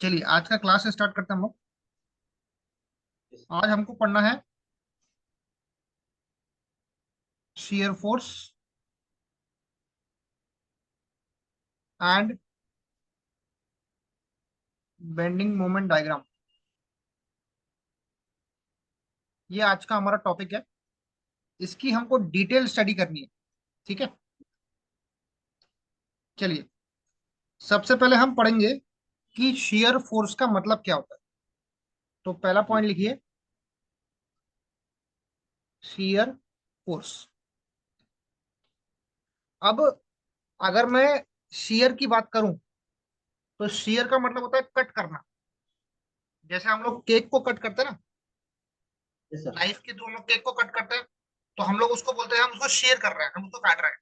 चलिए आज का क्लास स्टार्ट करते हैं हम लोग। आज हमको पढ़ना है shear force and bending moment diagram. ये आज का हमारा टॉपिक है। इसकी हमको डिटेल स्टडी करनी है। ठीक है, चलिए सबसे पहले हम पढ़ेंगे कि shear फोर्स का मतलब क्या होता है। तो पहला पॉइंट लिखिए, shear फोर्स। अब अगर मैं shear की बात करूं तो shear का मतलब होता है कट करना। जैसे हम लोग केक को कट करते हैं ना, यस सर। नाइफ के थ्रू हम लोग केक को कट करते हैं, तो हम लोग उसको बोलते हैं हम उसको शेयर कर रहे हैं, हम उसको काट रहे हैं।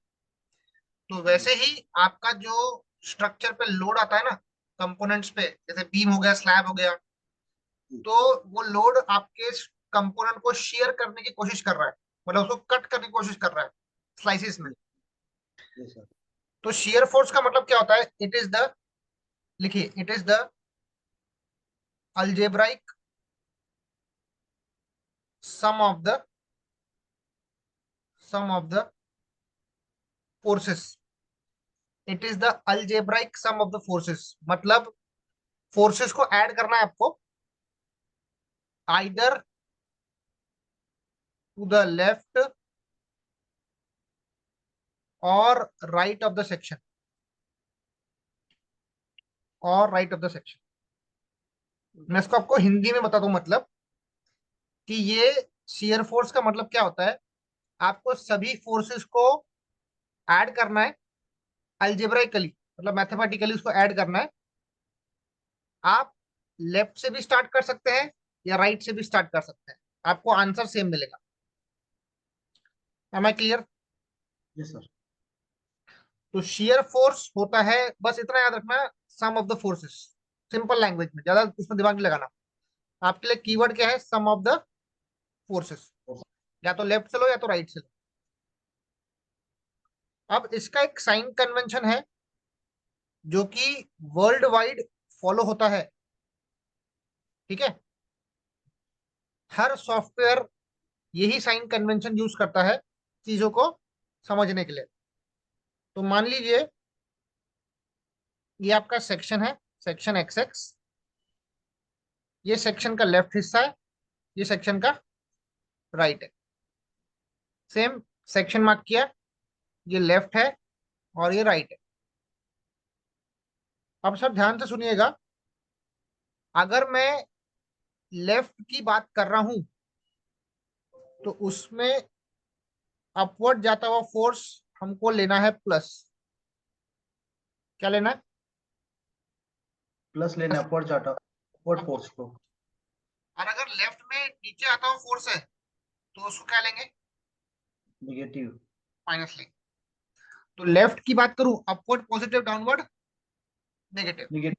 तो जी वैसे ही आपका जो स्ट्रक्चर पे लोड आता है ना, कंपोनेंट्स पे, जैसे बीम हो गया, स्लैब हो गया, जी तो वो लोड आपके कंपोनेंट को शेयर करने की कोशिश कर रहा है, मतलब उसको कट करने की कोशिश कर रहा है स्लाइसिस में। जी सर। तो शेयर फोर्स का मतलब क्या होता है? इट इज द, लिखिए, it is the algebraic sum of the sum of the forces. It is the algebraic sum of the forces, मतलब फोर्सेस को ऐड करना है आपको, आइदर टू द लेफ्ट और राइट ऑफ द सेक्शन, और right of the section. मैं इसको आपको हिंदी में बता दूं, मतलब कि ये शियर फोर्स का मतलब क्या होता है। आपको सभी फोर्सेस को ऐड करना है अल्जेब्राइकली, मतलब मैथमेटिकली उसको ऐड करना है। आप लेफ्ट से भी स्टार्ट कर सकते हैं या राइट से भी स्टार्ट कर सकते हैं, आपको आंसर सेम मिलेगा। Am I clear? Yes sir. तो शियर फोर्स होता है, बस इतना याद रखना, sum of the forces. Simple language में, ज्यादा इसमें दिमाग नहीं लगाना। आपके लिए कीवर्ड क्या है? सम ऑफ द फोर्सेस। या तो लेफ्ट से लो या तो राइट से लो। अब इसका एक साइन कन्वेंशन है जो कि वर्ल्ड वाइड फॉलो होता है। ठीक है, हर सॉफ्टवेयर यही साइन कन्वेंशन यूज करता है चीजों को समझने के लिए। तो मान लीजिए ये आपका सेक्शन है, सेक्शन एक्स एक्स। ये सेक्शन का लेफ्ट हिस्सा है, ये सेक्शन का राइट है। सेम सेक्शन मार्क किया, ये लेफ्ट है और ये राइट है। अब सब ध्यान से सुनिएगा, अगर मैं लेफ्ट की बात कर रहा हूं तो उसमें अपवर्ड जाता हुआ फोर्स हमको लेना है प्लस। क्या लेना है? प्लस लेने plus. Upward chart upward upward. Force को। और अगर लेफ्ट में नीचे आता हुआ फोर्स है तो उसको क्या लेंगे? निगेटिव। माइनस लेंगे। तो लेफ्ट की बात करूं, upward, positive, downward, negative. Negative.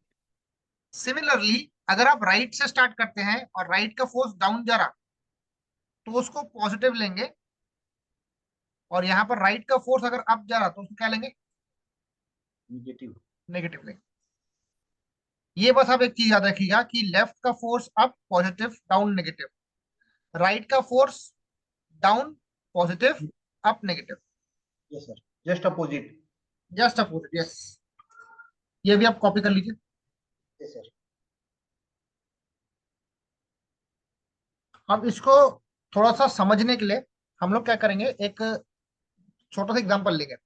Similarly अगर आप राइट से स्टार्ट करते हैं और राइट का फोर्स डाउन जा रहा, तो उसको पॉजिटिव लेंगे। और यहाँ पर राइट का फोर्स अगर अप जा रहा तो उसको क्या लेंगे? निगेटिव। नेगेटिव लेंगे। ये बस आप एक चीज याद रखिएगा कि लेफ्ट का force up positive, down negative. Right का force down positive, up negative. Yes sir. Just opposite. Just opposite, yes. ये भी आप कॉपी कर लीजिए। Yes sir. अब इसको थोड़ा सा समझने के लिए हम लोग क्या करेंगे, एक छोटा सा एग्जांपल लेंगे।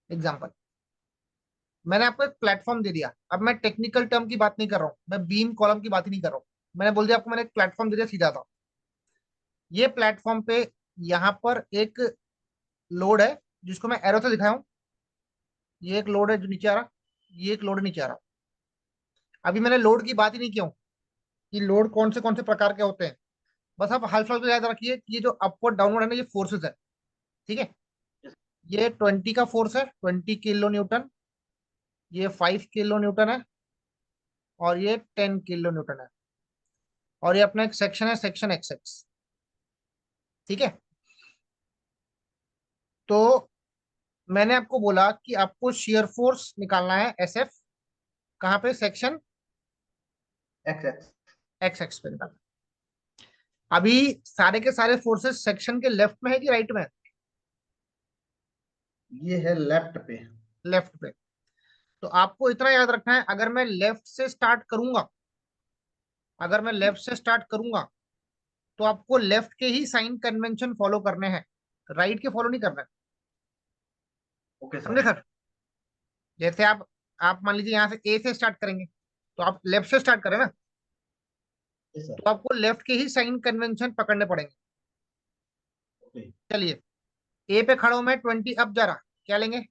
एग्जांपल, मैंने आपको एक प्लेटफॉर्म दे दिया। अब मैं टेक्निकल टर्म की बात नहीं कर रहा हूँ, मैं बीम कॉलम की बात ही नहीं कर रहा हूँ। मैंने बोल दिया आपको, मैंने एक प्लेटफॉर्म दे दिया, सीधा था। ये प्लेटफॉर्म पे यहाँ पर एक लोड है जिसको मैं एरो से दिखाया हूँ। ये एक लोड है जो नीचे आ रहा, ये एक लोड नीचे आ रहा। अभी मैंने लोड की बात ही नहीं किया हूँ कि लोड कौन से प्रकार के होते हैं। बस आप हल्का हल्का याद रखिए कि ये जो अपवर्ड डाउनवर्ड है ना, ये फोर्सेस है। ठीक है, यस। ये 20 का फोर्स है, 20 किलो न्यूटन। ये 5 किलो न्यूटन है और ये 10 किलो न्यूटन है। और ये अपना एक सेक्शन है, सेक्शन एक्स एक्स। ठीक है, तो मैंने आपको बोला कि आपको शियर फोर्स निकालना है, एस एफ। कहाँ पे? Section x x. X x पे निकालना है। अभी सारे के सारे फोर्सेस सेक्शन के लेफ्ट में है कि राइट में है? ये है लेफ्ट पे। लेफ्ट पे। तो आपको इतना याद रखना है, अगर मैं लेफ्ट से स्टार्ट करूंगा, अगर मैं लेफ्ट से स्टार्ट करूंगा, तो आपको लेफ्ट के ही साइन कन्वेंशन फॉलो करने हैं, राइट के फॉलो नहीं करना है। ओके समझे सर। सर? जैसे आप मान लीजिए यहाँ से ए से स्टार्ट करेंगे, तो आप लेफ्ट से स्टार्ट करें ना, यस सर। तो आपको लेफ्ट के ही साइन कन्वेंशन पकड़ने पड़ेंगे। ओके। चलिए, ए पे खड़ा हूं मैं, 20 अप जा रहा, क्या लेंगे?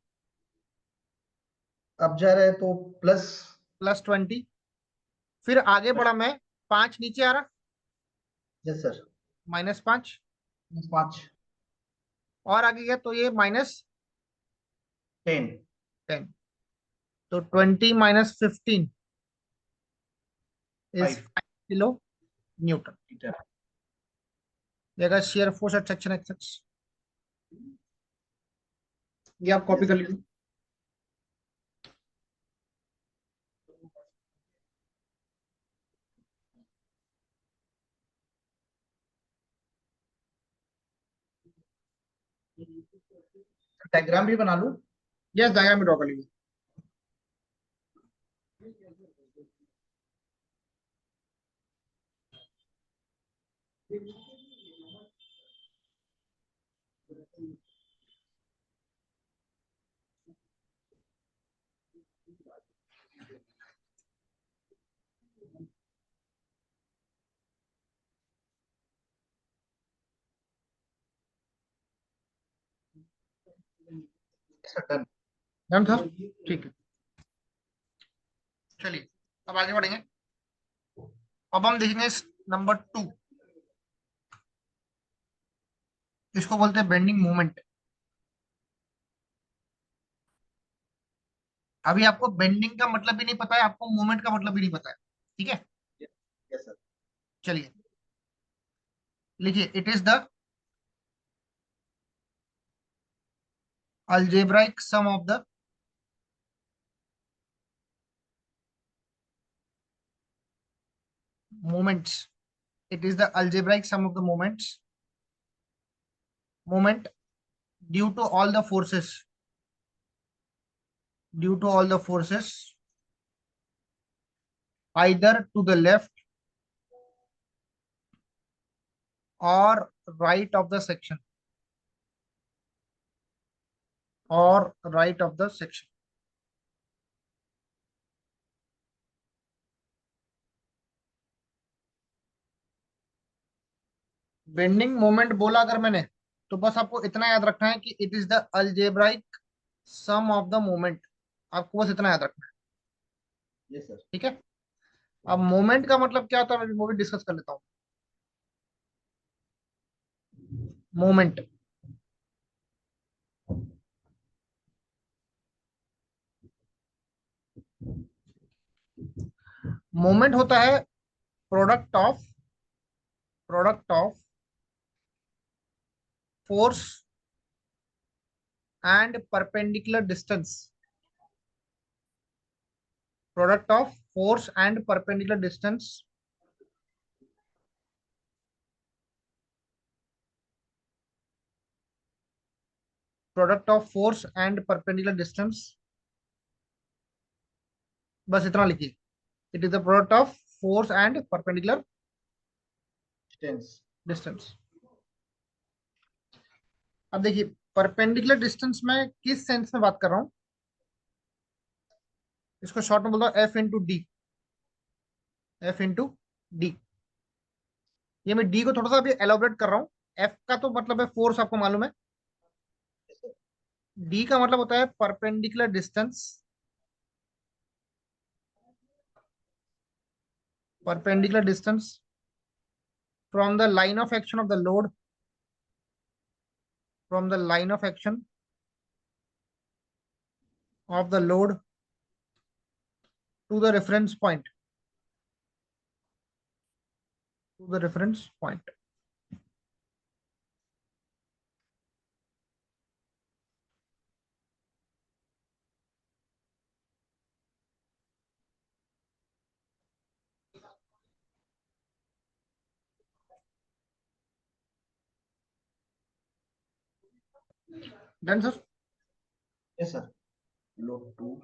अब जा रहे हैं तो प्लस। +20। फिर आगे बढ़ा मैं, 5 नीचे आ रहा, यस सर। -5। पाँच। और आगे गया तो ये टेन। -10। तो 20 - 15 इज फाइव 5 kN। मीटर। जगह shear force at section axis, ये आप कॉपी यस कर सर। लीजिए। डायग्राम भी बना लूं? यस, डायग्राम में ड्रॉ कर लीजिए। Sir done. डन था, ठीक है। चलिए, अब आगे बढ़ेंगे। अब हम देखेंगे नंबर 2, इसको बोलते हैं बेंडिंग मोमेंट। अभी आपको बेंडिंग का मतलब भी नहीं पता है, आपको मोमेंट का मतलब भी नहीं पता है, ठीक है? Yes sir. चलिए, लिखिए, it is the algebraic sum of the moments. It is the algebraic sum of the moment due to all the forces, due to all the forces either to the left or right of the section, or right of the section. Bending moment बोला अगर मैंने, तो बस आपको इतना याद रखना है कि it is the algebraic sum of the moment. आपको बस इतना याद रखना है, यस सर। ठीक है? अब मोमेंट का मतलब क्या होता है, मैं वो भी डिस्कस कर लेता हूँ। मोमेंट, मोमेंट होता है product of force and perpendicular distance, product of force and perpendicular distance product of force and perpendicular distance, बस इतना लिखिए। It is the product of force and perpendicular distance. Distance. अब देखिए, परपेंडिकुलर डिस्टेंस में किस sense में बात कर रहा हूं, इसको शॉर्ट में बोलता हूं F × D। F × D, ये मैं डी को थोड़ा सा अभी एलोबरेट कर रहा हूँ। एफ का तो मतलब है फोर्स, आपको मालूम है। डी का मतलब होता है perpendicular distance, perpendicular distance from the line of action of the load, from the line of action of the load to the reference point, to the reference point. Done sir. Yes sir. Load 2।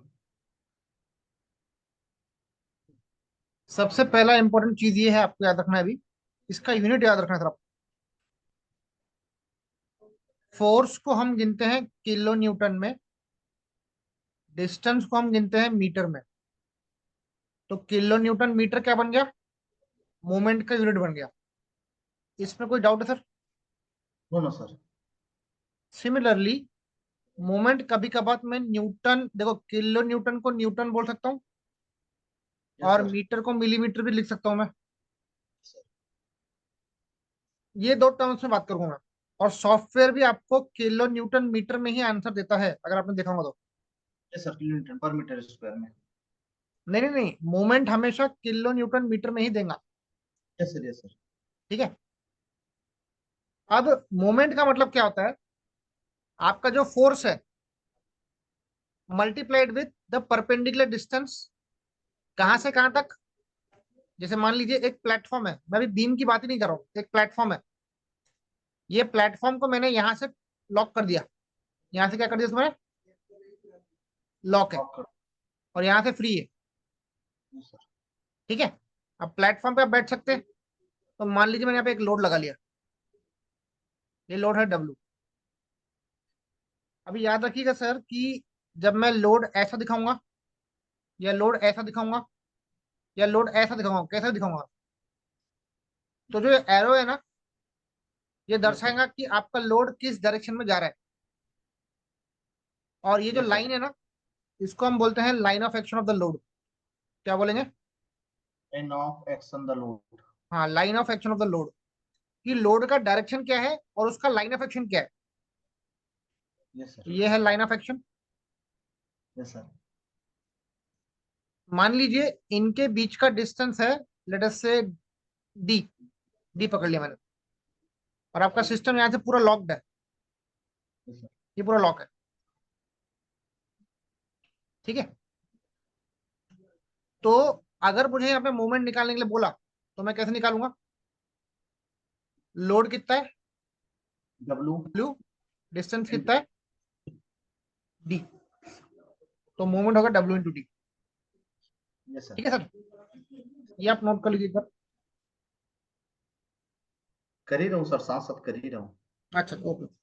सबसे पहला important चीज ये है, आपको याद रखना है अभी, इसका यूनिट याद रखना है सर। फोर्स को हम गिनते हैं किलो न्यूटन में, डिस्टेंस को हम गिनते हैं मीटर में। तो किलो न्यूटन मीटर क्या बन गया, मोमेंट का यूनिट बन गया। इसमें कोई डाउट है sir? No no sir. Similarly moment कभी कभार मैं न्यूटन, देखो किलो न्यूटन को न्यूटन बोल सकता हूँ, यस और सर। मीटर को मिलीमीटर भी लिख सकता हूँ मैं। ये दो टर्म्स में बात करूंगा मैं। और सॉफ्टवेयर भी आपको किलो न्यूटन मीटर में ही आंसर देता है, अगर आपने देखा होगा तो। यस सर, किलोमीटर पर मीटर स्क्वायर में। नहीं नहीं नहीं, मोमेंट हमेशा किलो न्यूटन मीटर में ही देगा। Yes sir, yes sir. ठीक है। अब मोमेंट का मतलब क्या होता है, आपका जो फोर्स है multiplied with the perpendicular distance, कहां से कहां तक। जैसे मान लीजिए एक प्लेटफॉर्म है, मैं अभी बीम की बात ही नहीं कर रहा हूँ, एक प्लेटफॉर्म है। ये प्लेटफॉर्म को मैंने यहां से लॉक कर दिया, यहां से क्या कर दिया इसमें, लॉक है, ऑफ कर। और यहां से फ्री है। Yes sir. ठीक है। अब प्लेटफॉर्म पे आप बैठ सकते हैं। तो मान लीजिए मैंने यहाँ पे एक लोड लगा लिया, ये लोड है डब्लू। अभी याद रखिएगा सर कि जब मैं लोड ऐसा दिखाऊंगा, या लोड ऐसा दिखाऊंगा, या लोड ऐसा दिखाऊंगा, कैसा दिखाऊंगा, तो जो एरो है ना, ये यस सर। दर्शाएगा कि आपका लोड किस डायरेक्शन में जा रहा है। और ये जो यस सर। लाइन है ना, इसको हम बोलते हैं line of action of the load. क्या बोलेंगे? Line of action the load. हाँ, line of action of the load, कि लोड का डायरेक्शन क्या है और उसका लाइन ऑफ एक्शन क्या है। यस तो सर। ये है line of action. Yes sir. मान लीजिए इनके बीच का डिस्टेंस है, लेट अस से डी, डी पकड़ लिया मैंने, और आपका सिस्टम यहाँ से पूरा लॉक्ड है, यस सर। ये पूरा लॉक है। ठीक है। तो अगर मुझे यहाँ पे मूवमेंट निकालने के लिए बोला, तो मैं कैसे निकालूंगा? लोड कितना है, डब्लू ब्लू, डिस्टेंस इंटू। कितना है, डी, तो मूवमेंट होगा W into D. Yes sir. ठीक है सर, ये आप नोट कर लीजिए एक बार। कर ही रहा हूँ सर, साथ साथ कर ही रहा हूँ। अच्छा ओके।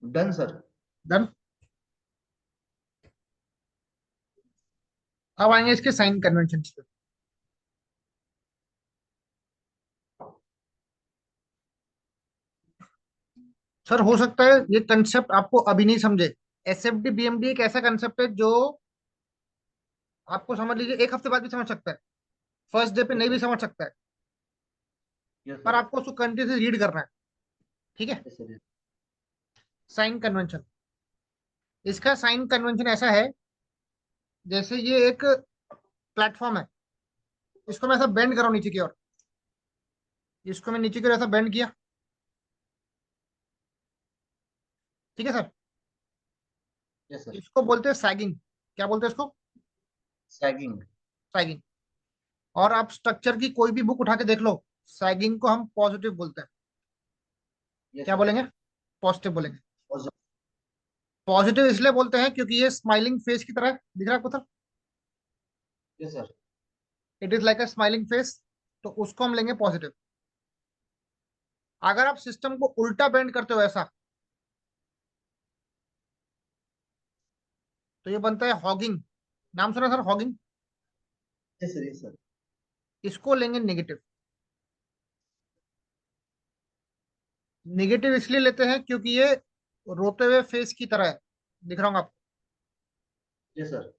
Done sir. डन। अब आएंगे इसके साइन कन्वेंशन पे। सर हो सकता है ये कंसेप्ट आपको अभी नहीं समझे। एसएफडी बीएमडी एक ऐसा कंसेप्ट है जो आपको समझ लीजिए एक हफ्ते बाद भी समझ सकता है, फर्स्ट डे पे यस नहीं भी सर। समझ सकता है, यस पर सर। आपको उसको कंटिन्यू रीड करना है। ठीक है। Yes sir. साइन कन्वेंशन, इसका साइन कन्वेंशन ऐसा है, जैसे ये एक प्लेटफॉर्म है, इसको मैं ऐसा बेंड कर रहा हूं नीचे की ओर, इसको मैं नीचे की ओर ऐसा बेंड किया। ठीक है सर। Yes sir. इसको बोलते हैं सैगिंग। क्या बोलते हैं इसको? सैगिंग। सैगिंग। और आप स्ट्रक्चर की कोई भी बुक उठा के देख लो, सैगिंग को हम पॉजिटिव बोलते हैं। यस क्या सर। बोलेंगे? पॉजिटिव बोलेंगे। और पॉजिटिव इसलिए बोलते हैं क्योंकि ये स्माइलिंग फेस की तरह है। दिख रहा है आपको sir? Yes sir. It is like a smiling face, तो उसको हम लेंगे पॉजिटिव। अगर आप सिस्टम को उल्टा बेंड करते हो ऐसा, तो ये बनता है हॉगिंग। नाम सुना sir, hugging? Yes sir. Yes sir. इसको लेंगे नेगेटिव। नेगेटिव इसलिए लेते हैं क्योंकि ये रोते हुए फेस की तरह है। दिख रहा हूँ आपको? Yes sir.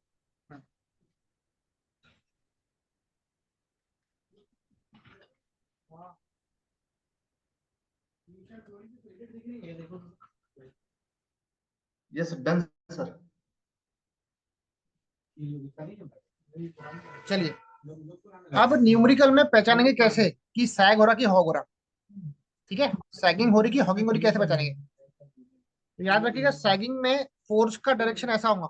Yes done sir. चलिए, अब न्यूमेरिकल में पहचानेंगे कैसे कि सैग हो रहा कि हॉग हो रहा। ठीक है, सैगिंग हो रही कि हॉगिंग हो रही, कैसे पहचानेंगे? तो याद रखिएगा, सैगिंग में फोर्स का डायरेक्शन ऐसा होगा,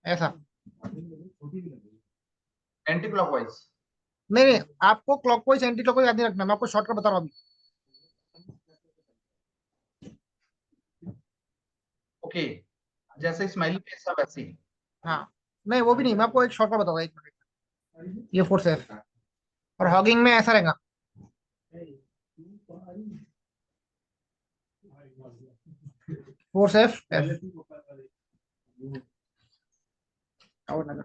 ऐसा। Anti clockwise. नहीं नहीं, आपको क्लॉकवाइज एंटी क्लॉकवाइज याद नहीं रखना, मैं आपको शॉर्टकट बता रहा हूँ अभी। ओके, जैसे स्माइली फेस था वैसे ही। हाँ, नहीं वो भी नहीं, मैं आपको एक शॉर्टकट बताऊंगा, एक मिनट। ये फोर्स है, और हॉगिंग में ऐसा रहेगा। Force F F. और नगर।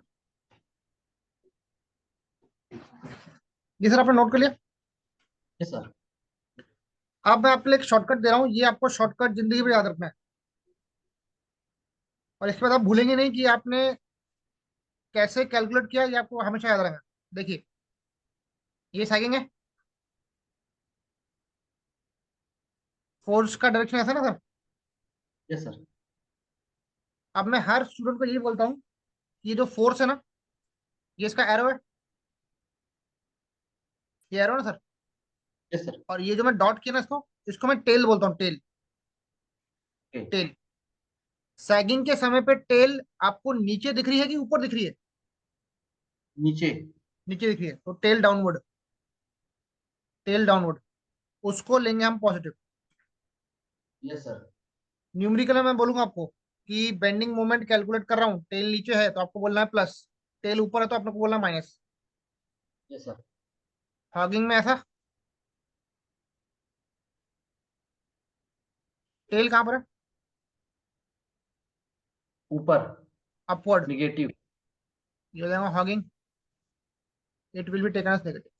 ये सर आपने नोट कर लिया। Yes sir. अब मैं आपके लिए एक शॉर्टकट दे रहा हूँ, ये आपको शॉर्टकट जिंदगी में याद रखना है। और इसके बाद आप भूलेंगे नहीं कि आपने कैसे कैलकुलेट किया, ये आपको हमेशा याद रहेगा। देखिए, ये सैगिंग है, फोर्स का डायरेक्शन ऐसा ना सर। Yes sir. अब मैं हर स्टूडेंट को यही बोलता हूँ कि ये जो फोर्स है ना, ये इसका एरो है, ये एरो ना सर। Yes sir. और ये जो मैं डॉट किया ना, इसको इसको मैं टेल बोलता हूँ, टेल। ओके। टेल। सैगिंग के समय पे टेल आपको नीचे दिख रही है कि ऊपर दिख रही है? नीचे। नीचे दिख रही है, तो टेल डाउनवर्ड। टेल डाउनवर्ड, उसको लेंगे हम पॉजिटिव। Yes sir. न्यूमेरिकल में मैं बोलूंगा आपको कि बेंडिंग मोमेंट कैलकुलेट कर रहा हूँ, टेल नीचे है तो आपको बोलना है प्लस, टेल ऊपर है तो आपको बोलना है माइनस। Yes sir. हॉगिंग में ऐसा, टेल कहाँ पर है? ऊपर। अपवर्ड। निगेटिव। ये हो जाएगा hogging, it will be taken as negative.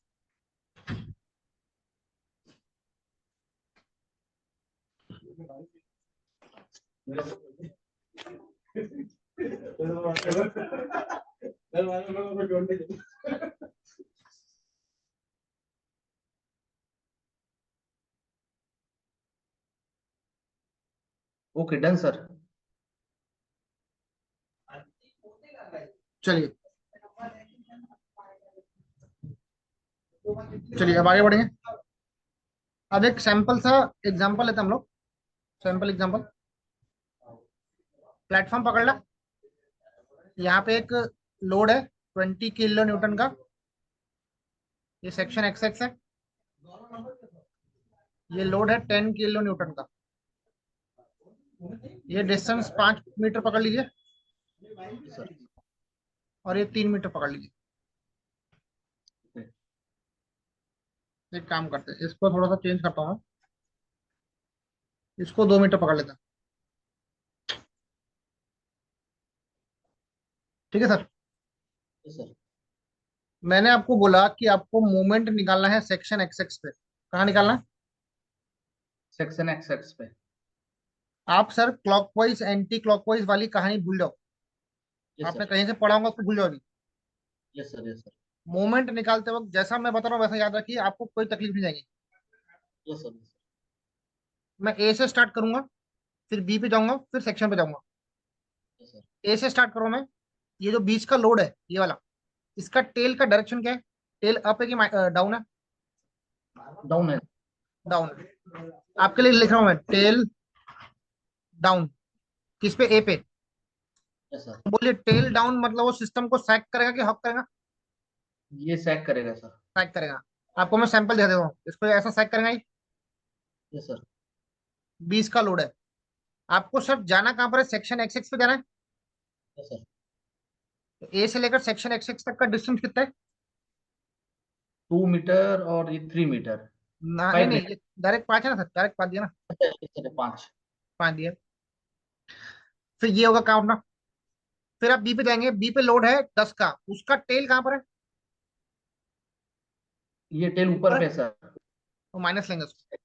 Okay done sir. चलिए, चलिए अब आगे बढ़ेंगे। अब एक सैंपल सा एग्जांपल लेते हैं हम लोग। सैंपल एग्जांपल, प्लेटफॉर्म पकड़ ला। यहाँ पे एक लोड है 20 किलो न्यूटन का, ये सेक्शन एक्स एक्स है। ये लोड है 10 किलो न्यूटन का। ये डिस्टेंस 5 मीटर पकड़ लीजिए, सर। और ये 3 मीटर पकड़ लीजिए। एक काम करते हैं, इसको थोड़ा सा चेंज करता हूँ मैं। इसको 2 मीटर पकड़ लेते हैं। ठीक है सर। सर। मैंने आपको बोला कि आपको मोमेंट निकालना है सेक्शन एक्स एक्स पे। कहाँ निकालना है? सेक्शन एक्स एक्स पे। आप सर क्लॉकवाइज एंटी क्लॉकवाइज वाली कहानी भूल जाओ। यस आपने सर। कहीं से पढ़ा होगा उसको भूल जाओ अभी। Yes sir. Yes sir. Moment निकालते वक्त जैसा मैं बता रहा हूँ वैसा याद रखिए, आपको कोई तकलीफ नहीं जाएगी। Yes sir. मैं ए से स्टार्ट करूंगा, फिर बी पे जाऊंगा, फिर सेक्शन पे जाऊंगा। Yes sir. ए से स्टार्ट करूँ मैं। ये जो बीच का लोड है ये वाला, इसका टेल का डायरेक्शन क्या है? टेल अप है कि डाउन है? डाउन है। डाउन। आपके लिए लिख रहा हूं मैं, टेल डाउन। किस पे? ए पे। Yes sir. बोलिए टेल डाउन मतलब वो सिस्टम को सैक करेगा कि हॉक करेगा? ये सैक करेगा सर। सैक करेगा। आपको मैं सैंपल दे देता हूँ, इसको ऐसा सैक करेगा ही। Yes sir. 20 का लोड है। आपको सर जाना कहाँ पर है? सेक्शन एक्स एक्स पे जाना है। Yes sir. तो ए से लेकर सेक्शन एक्स एक्स तक का डिस्टेंस कितना है? 2 मीटर और ये 3 मीटर। ना नहीं 5 नहीं, मीटर। ये डायरेक्ट 5 है ना सर, डायरेक्ट 5 दिया ना। Yes sir 5। 5 दिया। फिर ये होगा काम अपना। फिर आप बी पे जाएंगे, बी पे लोड है 10 का, उसका टेल कहाँ पर है? ये टेल ऊपर ऊपर है, पे सर। तो माइनस लेंगे उसको,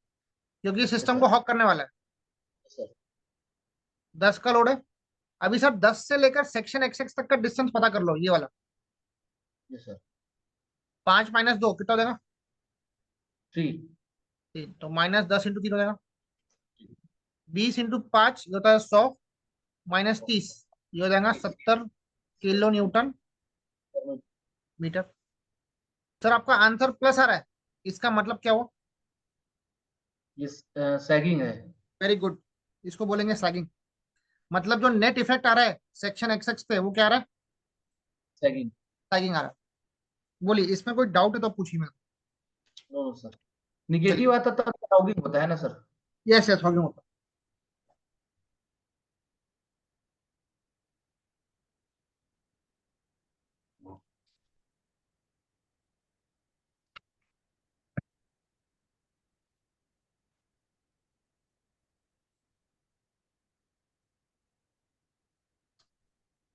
क्योंकि यस सिस्टम को सर। हॉक करने वाला है। Yes sir. 10 का लोड है। अभी सर 10 से लेकर सेक्शन एक्स एक्स तक का डिस्टेंस पता कर लो, ये वाला। Yes sir. 5 - 2 कितना हो जाएगा? 3। 3। तो -10 × 3 हो जाएगा। 20 × 5 ये होता है 100, -30 ये हो जाएगा 70 किलो न्यूटन मीटर। सर आपका आंसर प्लस आ रहा है, इसका मतलब क्या हुआ? ये सैगिंग है। Very good. इसको बोलेंगे सैगिंग। मतलब जो नेट इफेक्ट आ रहा है सेक्शन एक्स एक्स पे वो क्या आ रहा है? सेकंड। टैगिंग आ रहा है। बोलिए, इसमें कोई डाउट है तो पूछिए मैं। नो सर, चलिए। निगेटिव आता तब लॉगिंग होता है ना सर? यस यस, हो गया।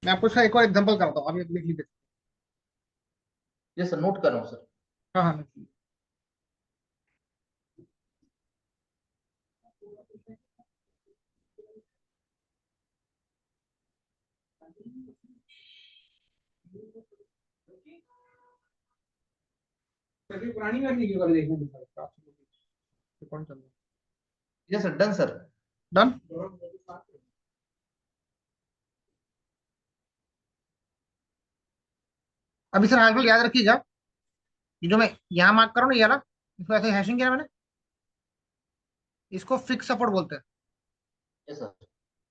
मैं आपको इसका एक और एग्जांपल करता हूँ, अभी लिख लीजिए। ये सर नोट कर रहा हूँ सर। हाँ हाँ। अभी पुरानी करनी क्यों कर देखने दीजिए। कौन चल रहा ये सर डन सर। है? डन। अभी सर हाल याद रखिएगा, ये जो मैं यहाँ मार्क कर रहा हूँ ना, ये वाला, इसको ऐसे हैशिंग किया मैंने, इसको फिक्स सपोर्ट बोलते हैं। ये सर।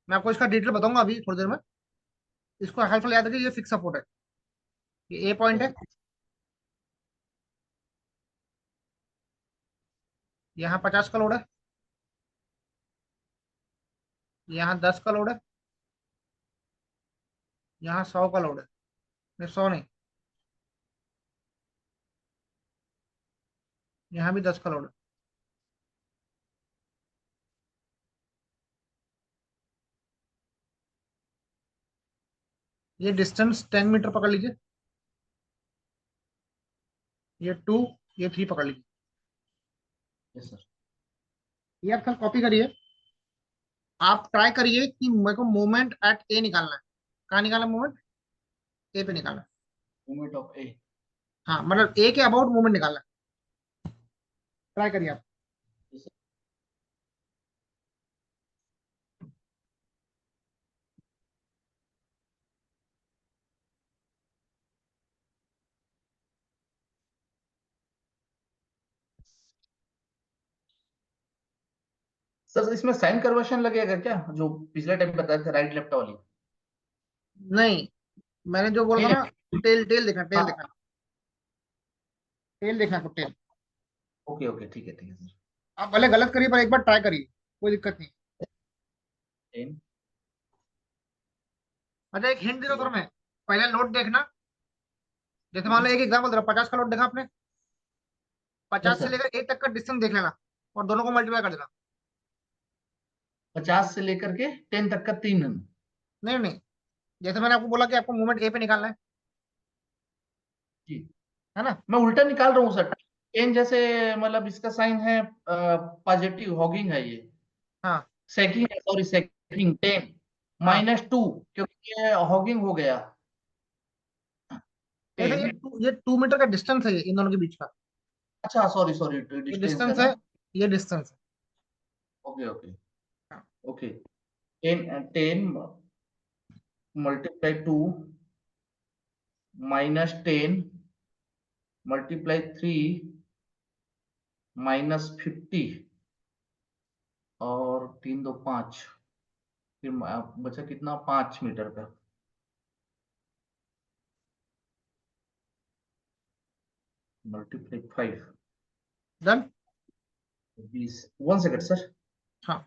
मैं आपको इसका डिटेल बताऊंगा अभी थोड़ी देर में। इसको हाल याद रखिए, ये फिक्स सपोर्ट है। ये ए ये पॉइंट है, सर। यहाँ 50 का लोड है, यहाँ 10 का लोड है, यहाँ 100 का लोड है। नहीं 100 नहीं, यहाँ भी 10 का लोड है। ये डिस्टेंस 10 मीटर पकड़ लीजिए। ये 2, ये 3 पकड़ लीजिए। ये सर। ये आप कल कॉपी करिए। आप ट्राई करिए कि मेरे को मोमेंट एट ए निकालना है। कहाँ निकालना मोमेंट? ए पे निकालना है। मूवमेंट ऑफ ए। हाँ, मतलब ए के अबाउट मोमेंट निकालना है। ट्राई करिए आप। ये सर। सर इसमें साइन कन्वर्शन लगेगा क्या, जो पिछले टाइम बताया था राइट लेफ्ट वाली? नहीं, मैंने जो बोला नहीं था ना, नहीं। टेल टेल देखना, टेल हाँ। देखना। टेल देखना को टेल। ओके ओके, ठीक है सर। आप भले गलत करिए पर एक बार ट्राई करिए, कोई दिक्कत नहीं। 10। अच्छा, एक हिंट दे दो ठीक है। सर मैं। पहले लोड देखना। जैसे मान लो, हम्म। एक एग्जाम्पल दे रहा हूं, 50 का लोड देखा आपने, यस 50 से सर। लेकर ए तक का डिस्टेंस देख लेना, और दोनों को मल्टीप्लाई कर देना। 50 से लेकर के 10 तक का 3। नहीं नहीं, जैसे मैंने आपको बोला कि आपको मूवमेंट ए पे निकालना जी। है ना? मैं उल्टा निकाल रहा हूँ सर। 10 जैसे, मतलब इसका साइन है पॉजिटिव, हॉगिंग है ये। हाँ। सेकिंग है, सॉरी सेकिंग 10 हाँ, -2, क्योंकि ये हॉगिंग हो गया। नहीं सर, 10। ये 2 मीटर का डिस्टेंस है, ये इन दोनों के बीच का। अच्छा सॉरी सॉरी, ये डिस्टेंस है डिस्टेंस ना? है, ये डिस्टेंस है। Okay okay. हाँ। ओके। 10 मल्टीप्लाई 2 -10 मल्टीप्लाई 3 -50, और 3 2 5, फिर बचा कितना, 5 मीटर का। Multiply 5, done. 20। 1 second sir. हाँ।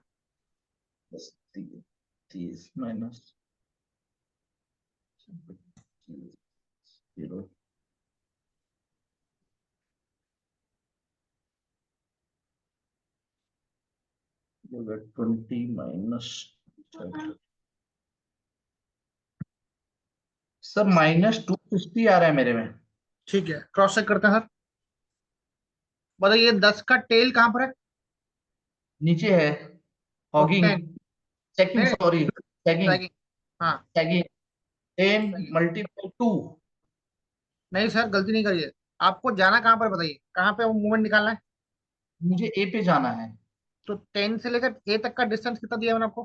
बस 30 minus 0। You get 20 minus, sir -250 आ रहा है मेरे में। ठीक है, क्रॉस चेक करते हैं सर। बताइए 10 का टेल कहाँ पर है? नीचे है, और हॉगिंग, 10? चेकिंग नहीं, सॉरी, चेकिंग, टैगिंग। हाँ, चेकिंग। 10 टैगिंग। मल्टीप्लाई 2। नहीं सर, गलती नहीं करिए। आपको जाना कहाँ पर, बताइए कहाँ पे वो मूवमेंट निकालना है? मुझे ए पे जाना है। तो 10 से लेकर ए तक का डिस्टेंस कितना दिया मैंने आपको?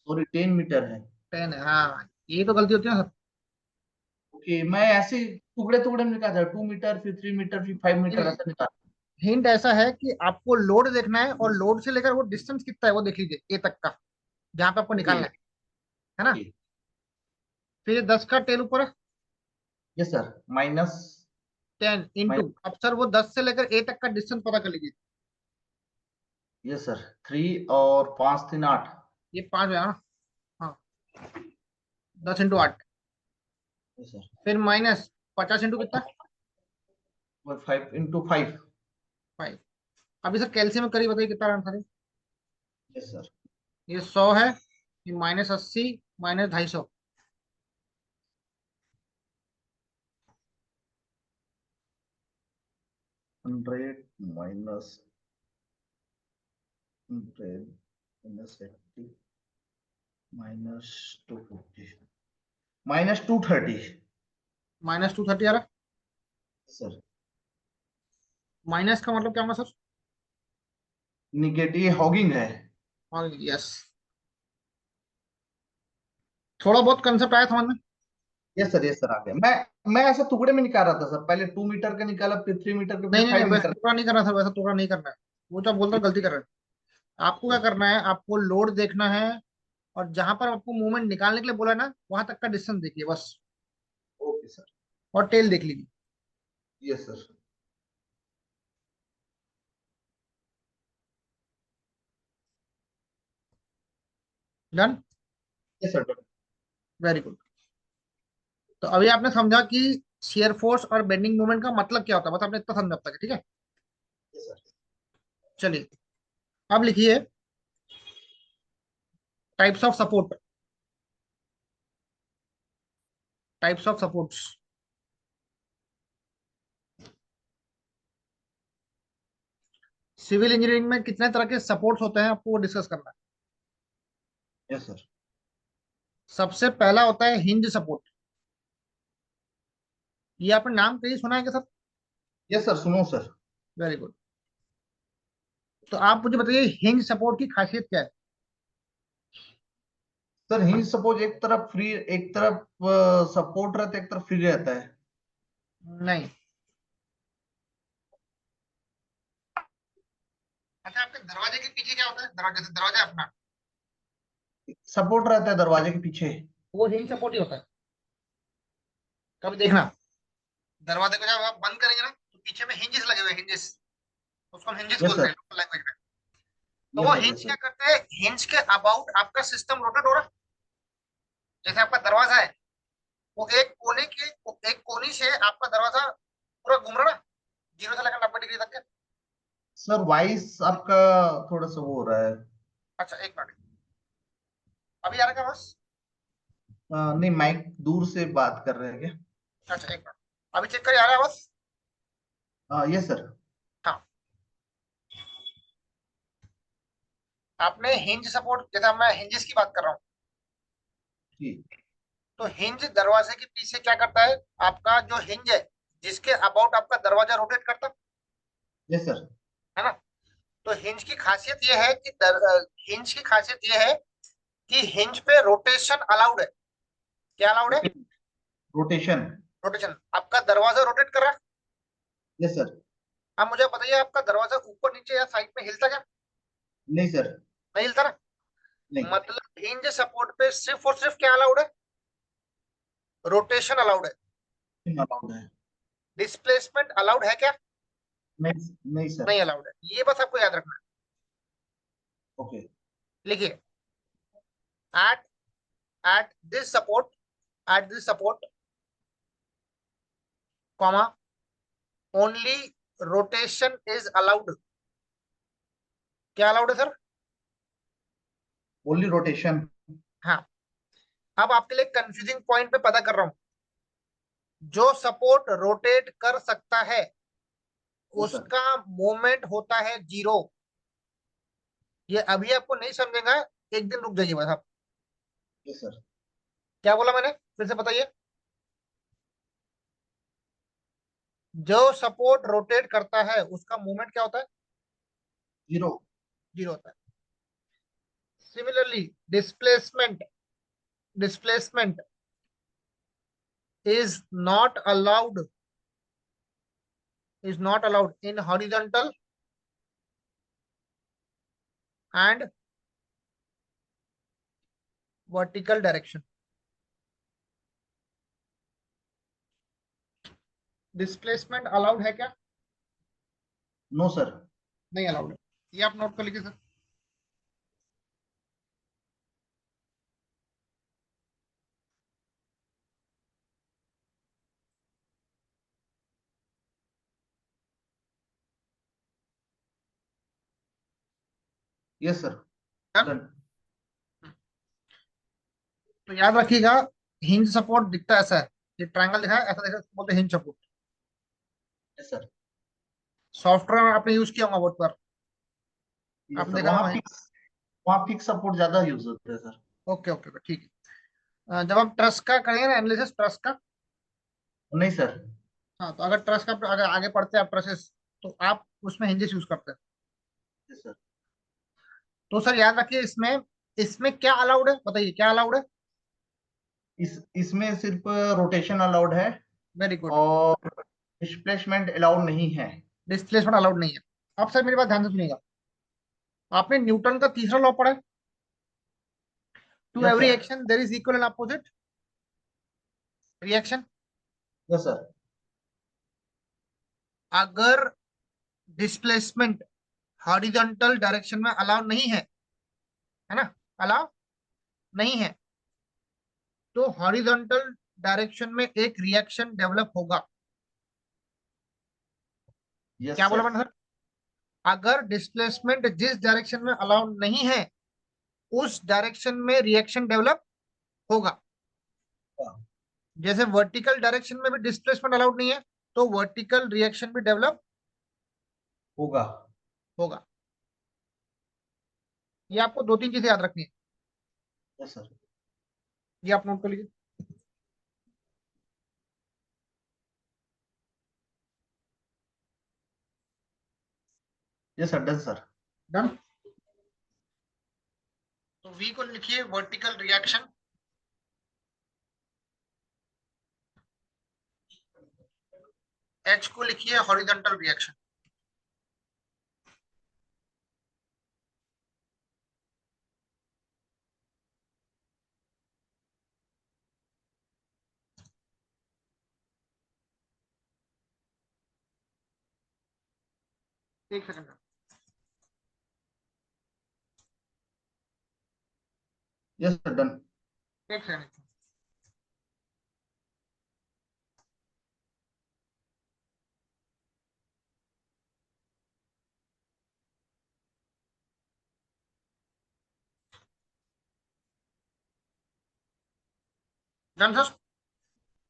सॉरी 10 मीटर है। 10 है, हाँ। ये तो गलती होती है ना सर। ओके, मैं ऐसे टुकड़े टुकड़े में निकाल रहा, 2 मीटर, फिर 3 मीटर, फिर 5 मीटर, नहीं, ऐसा निकाल। हिंट ऐसा है कि आपको लोड देखना है, और लोड से लेकर वो डिस्टेंस कितना है वो देख लीजिए ए तक का, जहाँ पे आपको ओके। निकालना है। है ना। फिर 10 का टेल ऊपर है, यस सर, माइनस 10 इंटू, अब सर वो 10 से लेकर ए तक का डिस्टेंस पता कर लीजिए। यस सर, 3 और 5 3 8। ये 5 है ना, हाँ, 10 इंटू 8। यस सर, फिर माइनस 50 इंटू कितना, 5 इंटू 5। 5। अभी सर कैल्शियम में करी बताइए कितना आंसर है। यस सर, ये 100 है, ये -80 -250। 100 माइनस 100 माइनस 80 माइनस 250 माइनस 230। -230 आ रहा। सर, माइनस का मतलब क्या होगा सर। निगेटिव हॉगिंग है। हाँ यस, थोड़ा बहुत कंसेप्ट आया समझ में। यस सर, आ गया। मैं ऐसे टुकड़े में निकाल रहा था सर, पहले 2 मीटर का निकाला, फिर 3 मीटर का, नहीं फिर नहीं नहीं, फाइव वैसा मीटर टुकड़ा नहीं करना सर, वैसा टुकड़ा नहीं करना है। वो तो आप बोलते हो गलती कर रहे हैं। आपको क्या करना है, आपको लोड देखना है, और जहां पर आपको मूवमेंट निकालने के लिए बोला है ना, वहां तक का डिस्टेंस देखिए बस, ओके सर। और टेल देख लीजिए। Yes sir. Done. Yes sir. Very good. तो अभी आपने समझा कि शेयर फोर्स और बेंडिंग मोमेंट का मतलब क्या होता है, बस आपने इतना समझा अब तक, ठीक है। Yes sir. चलिए, अब लिखिए types of support, types of supports. Civil engineering में कितने तरह के सपोर्ट्स होते हैं आपको वो डिस्कस करना है। Yes sir. सबसे पहला होता है हिंज सपोर्ट। ये आपने नाम कहीं सुना है क्या सर। यस सर, सुनो सर। Very good. तो आप मुझे बताइए हिंज सपोर्ट की खासियत क्या है। सर, हिंज सपोज एक तरफ फ्री, एक तरफ सपोर्ट रहता है, एक तरफ फ्री रहता है। नहीं। अच्छा, आपके दरवाजे के पीछे क्या होता है, दरवाजे से दरवाजा अपना, सपोर्ट रहता है दरवाजे के पीछे। वो हिंज सपोर्ट ही होता है। कभी देखना, दरवाजे को जब आप बंद करेंगे ना तो पीछे में हिंजेस लगे हुए, हिंजेस, उसको हम हिंजेस यस बोलते सर। हैं लोकल लैंग्वेज में। तो यस वो सर। हिंज यस क्या सर। करते हैं, हिंज के अबाउट आपका सिस्टम रोटेट हो रहा है। जैसे आपका दरवाजा है, वो एक कोनी से आपका दरवाजा पूरा घूम रहा है ना, 0 से लेकर 90 डिग्री तक के। सर, वॉइस आपका थोड़ा सा वो हो रहा है। अच्छा एक मिनट, अभी आ रहा है क्या बस। नहीं, माइक दूर से बात कर रहे हैं क्या? अच्छा एक मिनट, अभी चेक करिए, आ रहा है बस। Yes sir. हाँ, आपने हिंज सपोर्ट, जैसे मैं हिंजेस की बात कर रहा हूँ, ठीक। तो हिंज दरवाजे के पीछे क्या करता है, आपका जो हिंज है जिसके अबाउट आपका दरवाजा रोटेट करता यस सर। है ना। तो हिंज की खासियत यह है कि हिंज की खासियत यह है कि हिंज पे रोटेशन अलाउड है। क्या अलाउड है, रोटेशन। रोटेशन। आपका दरवाजा रोटेट कर रहा है। Yes sir. अब मुझे बताइए, आपका दरवाजा ऊपर नीचे या साइड में हिलता क्या, नहीं सर। नहीं हिलता ना। नहीं। मतलब हिंज सपोर्ट पे सिर्फ और सिर्फ क्या अलाउड है, रोटेशन अलाउड है। अलाउड है। डिस्प्लेसमेंट अलाउड है क्या, नहीं। नहीं सर। नहीं अलाउड है। ये बस आपको याद रखना ओके। है। लिखिए, at at this support, at this support, comma, only rotation is allowed. क्या अलाउड है सर। Only rotation. हाँ, अब आपके लिए कंफ्यूजिंग पॉइंट पे पता कर रहा हूं। जो सपोर्ट रोटेट कर सकता है यस सर। उसका मोमेंट होता है 0। ये अभी आपको नहीं समझेगा, एक दिन रुक जाइए बस आप। Yes sir. क्या बोला मैंने, फिर से बताइए। जो सपोर्ट रोटेट करता है उसका मूवमेंट क्या होता है, 0। 0 होता है। Similarly displacement, displacement is not allowed, is not allowed in horizontal and vertical direction. Displacement allowed है क्या? No sir. नहीं अलाउड है। ये आप नोट कर लीजिए sir. Yes sir. Done? Done. तो याद रखिएगा, हिंज सपोर्ट दिखता ऐसा है, ये ट्रायंगल दिखा है ऐसा, देखा बोलते हैं hinge support. Yes sir. Software आपने यूज किया होगा बहुत बार, यस आपने सर, देखा होगा। वहाँ फिक्स सपोर्ट ज्यादा यूज होता है सर। ओके ओके ओके, ठीक है। जब हम ट्रस्ट का करेंगे ना एनालिसिस, ट्रस्ट का, नहीं सर। हाँ तो अगर ट्रस्ट का अगर आगे पढ़ते हैं आप ट्रसेस, तो आप उसमें हिंजेस यूज करते हैं। Yes sir. तो सर याद रखिए, इसमें इसमें क्या अलाउड है, बताइए क्या अलाउड है? इसमें सिर्फ रोटेशन अलाउड है वेरी गुड। और डिस्प्लेसमेंट अलाउड नहीं है। डिस्प्लेसमेंट अलाउड नहीं है। अब सर मेरी बात ध्यान से सुनिएगा, आपने न्यूटन का तीसरा लॉ पढ़ा है, to yes every sir. Action there is equal and opposite reaction. Yes sir. अगर डिस्प्लेसमेंट हॉरिजॉन्टल डायरेक्शन में अलाउ नहीं है ना, अलाउ नहीं है, तो हॉरिजॉन्टल डायरेक्शन में एक रिएक्शन डेवलप होगा। यस क्या बोला सर। मैंने सर? अगर डिस्प्लेसमेंट जिस डायरेक्शन में अलाउ नहीं है, उस डायरेक्शन में रिएक्शन डेवलप होगा। जैसे वर्टिकल डायरेक्शन में भी डिस्प्लेसमेंट अलाउड नहीं है, तो वर्टिकल रिएक्शन भी डेवलप होगा। होगा। ये आपको दो तीन चीजें याद रखनी है, यस सर। ये आप नोट कर लीजिए। Yes sir. Done sir. Done. तो वी को लिखिए वर्टिकल रिएक्शन, एच को लिखिए हॉरिजॉन्टल रिएक्शन। एक सेकंड। Yes sir. डन। एक second. Done sir.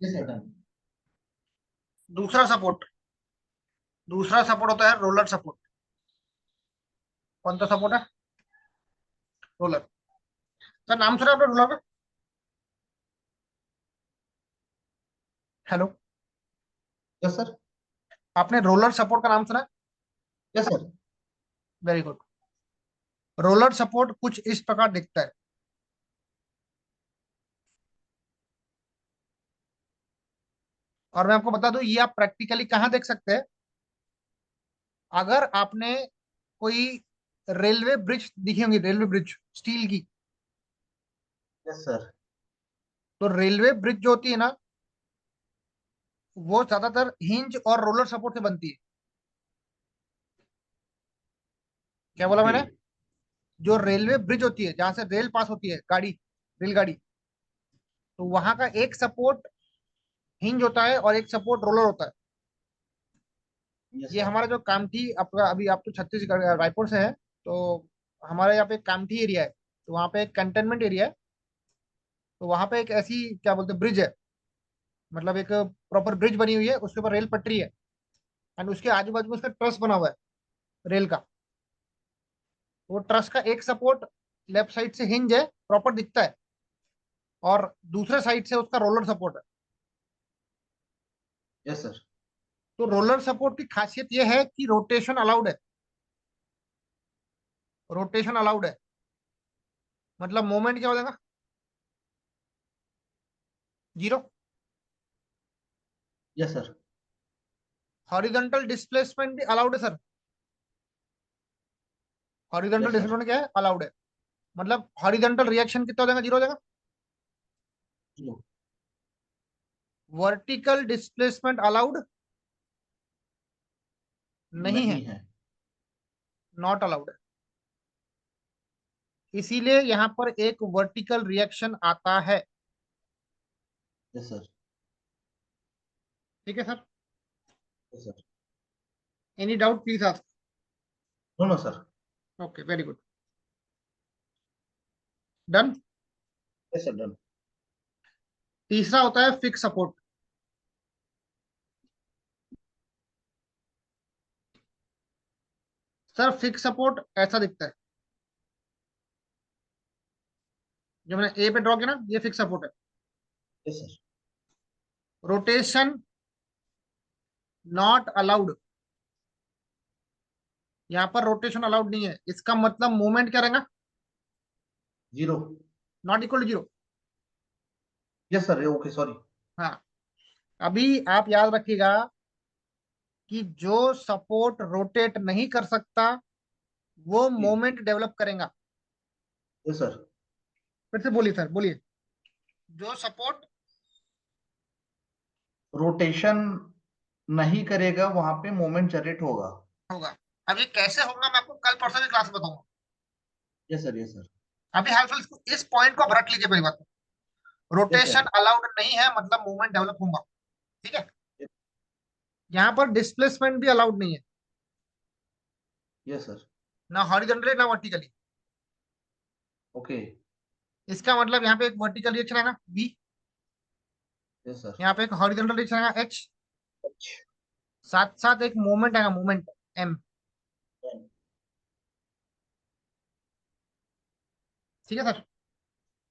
Yes sir. Done. दूसरा सपोर्ट, दूसरा सपोर्ट होता है रोलर सपोर्ट। कौन सा सपोर्ट है? रोलर। सर नाम सुना आपने रोलर का? Hello, yes sir. आपने रोलर सपोर्ट का नाम सुना? Yes sir. Very good. Roller support कुछ इस प्रकार दिखता है। और मैं आपको बता दूं, ये आप प्रैक्टिकली कहाँ देख सकते हैं? अगर आपने कोई रेलवे ब्रिज दिखी होंगी, रेलवे ब्रिज स्टील की, यस सर। तो रेलवे ब्रिज जो होती है ना, वो ज्यादातर हिंज और रोलर सपोर्ट से बनती है। क्या बोला ओके। मैंने? जो रेलवे ब्रिज होती है, जहां से रेल पास होती है, गाड़ी, रेलगाड़ी, तो वहां का एक सपोर्ट हिंज होता है और एक सपोर्ट रोलर होता है। यस ये सर। हमारा जो कामठी, आपका अभी आप तो छत्तीसगढ़ रायपुर से है, तो हमारे यहाँ पे कामठी एरिया है, तो वहाँ पे एक कंटेनमेंट एरिया है। तो वहाँ पे एक ऐसी क्या बोलते हैं ब्रिज है, मतलब एक प्रॉपर ब्रिज बनी हुई है, उसके ऊपर रेल पटरी है, एंड उसके आजू बाजू में उसका ट्रस बना हुआ है रेल का। वो ट्रस का एक सपोर्ट लेफ्ट साइड से हिंज है, प्रॉपर दिखता है, और दूसरे साइड से उसका रोलर सपोर्ट है। Yes sir. तो रोलर सपोर्ट की खासियत यह है कि रोटेशन अलाउड है। रोटेशन अलाउड है, मतलब मूवमेंट क्या हो जाएगा? Zero. Yes sir. Horizontal displacement भी अलाउड है sir. Horizontal yes sir. Displacement क्या है? अलाउड है। मतलब हॉरिजॉन्टल रिएक्शन कितना हो जाएगा? जीरो हो जाएगा। जीरो। वर्टिकल डिस्प्लेसमेंट अलाउड नहीं है, नहीं है। Not allowed. इसीलिए यहां पर एक वर्टिकल रिएक्शन आता है। Yes sir. ठीक है sir, yes sir. Any doubt please ask. No no sir. Okay very good, done. Yes sir, done. तीसरा होता है fix support. Sir fix support ऐसा दिखता है, जो मैंने ए पे ड्रॉ किया ना, ये फिक्स सपोर्ट है। Yes sir. Rotation not allowed, यहाँ पर रोटेशन अलाउड नहीं है, इसका मतलब मूवमेंट क्या रहेगा, zero. Not equal to zero. Yes sir, okay sorry. हाँ, अभी आप याद रखिएगा कि जो सपोर्ट रोटेट नहीं कर सकता वो जी। मोमेंट डेवलप करेगा। Yes sir. फिर से बोलिए सर, बोलिए। जो सपोर्ट रोटेशन नहीं करेगा वहां पे मोमेंट जनरेट होगा। होगा, अब ये कैसे होगा मैं आपको कल परसों की क्लास में बताऊंगा। Yes sir. Yes sir. अभी हाल फिलहाल इस पॉइंट को आप रख लीजिए पहली बात। Yes sir. रोटेशन अलाउड नहीं है मतलब मूवमेंट डेवलप होगा। ठीक है, यहाँ पर डिस्प्लेसमेंट भी अलाउड नहीं है, यस सर। ना हॉरिजॉन्टली ना वर्टिकली। ओके। इसका मतलब यहाँ पे एक वर्टिकल रिएक्शन है ना बी, यस सर। यहाँ पे एक हॉरिजॉन्टल रिएक्शन है एच, साथ साथ एक मूवमेंट है मूवमेंट एम। ठीक है सर,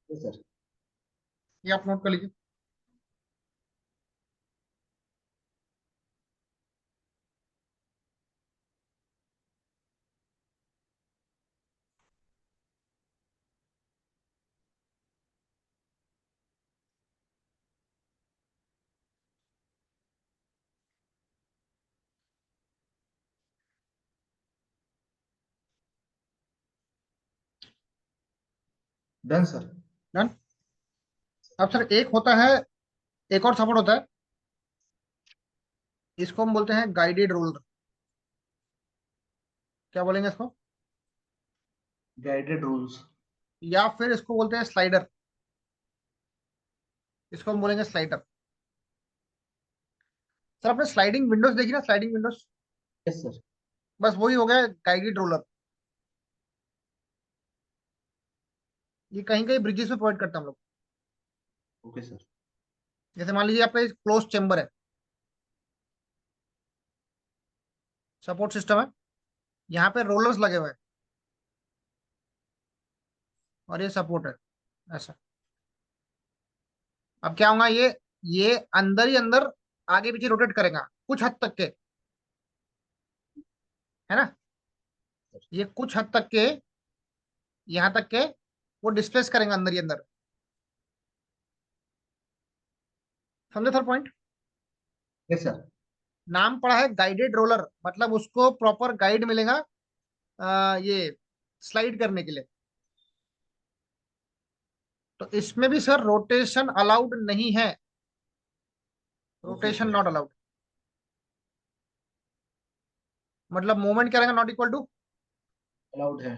यस सर। ये आप नोट कर लीजिए। Done sir. डन। अब सर एक होता है, एक और सपोर्ट होता है, इसको हम बोलते हैं गाइडेड रोलर। क्या बोलेंगे इसको, गाइडेड रूल्स। या फिर इसको बोलते हैं स्लाइडर, इसको हम बोलेंगे स्लाइडर। सर आपने स्लाइडिंग विंडोज देखी ना, स्लाइडिंग विंडोज, यस सर। बस वही हो गया गाइडेड रोलर। ये कहीं कहीं ब्रिजेस में प्रोवाइड करते हैं हम लोग। Okay sir. जैसे मान लीजिए आपका क्लोज चेम्बर है, सपोर्ट सिस्टम है, यहाँ पे रोलर्स लगे हुए हैं और ये सपोर्ट है ऐसा। अब क्या होगा, ये अंदर ही अंदर आगे पीछे रोटेट करेगा कुछ हद तक के, है ना। ये कुछ हद तक के, यहाँ तक के वो डिस्प्लेस करेंगे अंदर ही अंदर। समझे सर पॉइंट। Yes sir. नाम पड़ा है गाइडेड रोलर, मतलब उसको प्रॉपर गाइड मिलेगा ये स्लाइड करने के लिए। तो इसमें भी सर रोटेशन अलाउड नहीं है, okay rotation sir. Not allowed. मतलब मूवमेंट क्या रहेगा, नॉट इक्वल टू, अलाउड है।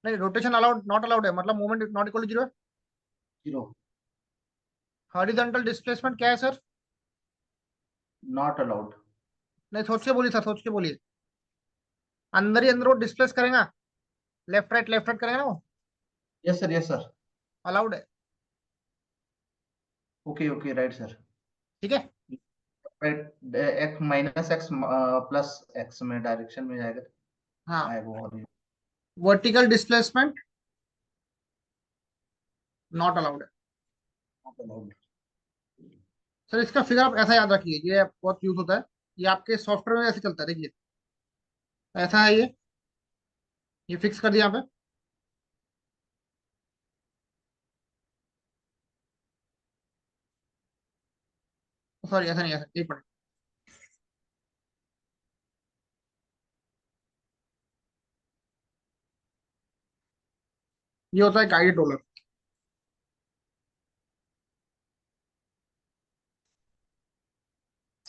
नहीं रोटेशन अलाउड नॉट अलाउड है मतलब movement not equal to zero है। जीरो। हॉरिजॉन्टल डिस्प्लेसमेंट क्या है सर, नॉट अलाउड। नहीं सोच के बोलिए सर, सोच के बोलिए। अंदर ही अंदर वो डिस्प्लेस करेगा, लेफ्ट राइट करेगा ना वो, yes sir. Yes sir. Allowed है। Okay okay, right sir. ठीक है, X minus X plus X में डायरेक्शन में जाएगा। हाँ। आएगा वो अभी। वर्टिकल डिस्प्लेसमेंट नॉट अलाउड है। Not allowed. सर इसका फिगर आप ऐसा याद रखिए, ये बहुत यूज होता है, ये आपके सॉफ्टवेयर में ऐसे चलता है, देखिए ऐसा है ये फिक्स कर दिया यहाँ पे। सॉरी ऐसा नहीं, ऐसा एक मिनट, ये होता है गाइडेड रोलर।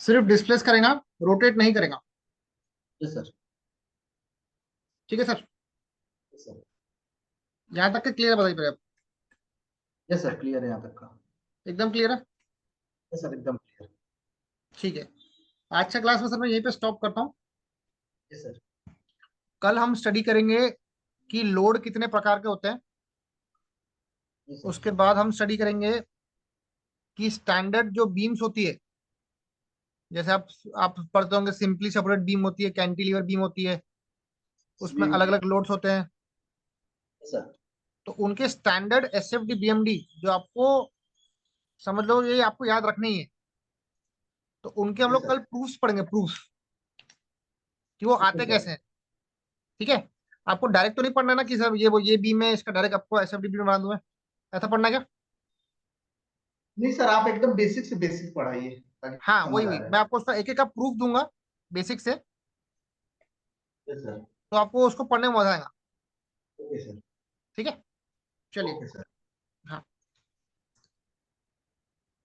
सिर्फ डिस्प्लेस करेगा, रोटेट नहीं करेगा। Yes sir. ठीक है सर। Yes sir. यहाँ तक का क्लियर बताइए पहले आप। यस सर, क्लियर है यहाँ तक का। एकदम क्लियर है। यस सर, एकदम क्लियर। ठीक है, आज का क्लास में सर मैं यहीं पे स्टॉप करता हूँ। Yes sir. कल हम स्टडी करेंगे कि लोड कितने प्रकार के होते हैं। Yes sir. उसके बाद हम स्टडी करेंगे कि स्टैंडर्ड जो बीम्स होती है, जैसे आप पढ़ते होंगे, सिंपली सेपरेट बीम होती है, कैंटिलीवर बीम होती है, उसमें बीम। अलग अलग लोड्स होते हैं। Yes sir. तो उनके स्टैंडर्ड एसएफडी बीएमडी जो आपको, समझ लो ये आपको याद रखना ही है। तो उनके हम यस लोग सर। कल प्रूफ्स पढ़ेंगे, प्रूफ कि वो ओके आते सर। कैसे हैं। ठीक है। आपको डायरेक्ट तो नहीं पढ़ना ना कि सर ये वो ये बीम है, इसका डायरेक्ट आपको एसएफडी बीम बना दूं मैं, ऐसा पढ़ना क्या? नहीं सर, आप एकदम बेसिक से बेसिक पढ़ाइए ताकि हाँ वही समझ आ वही जाए। मैं आपको उसका एक एक का प्रूफ दूंगा बेसिक से। Yes sir. तो आपको उसको पढ़ने में मजा आएगा। Okay sir. ठीक है, चलिए। Okay sir.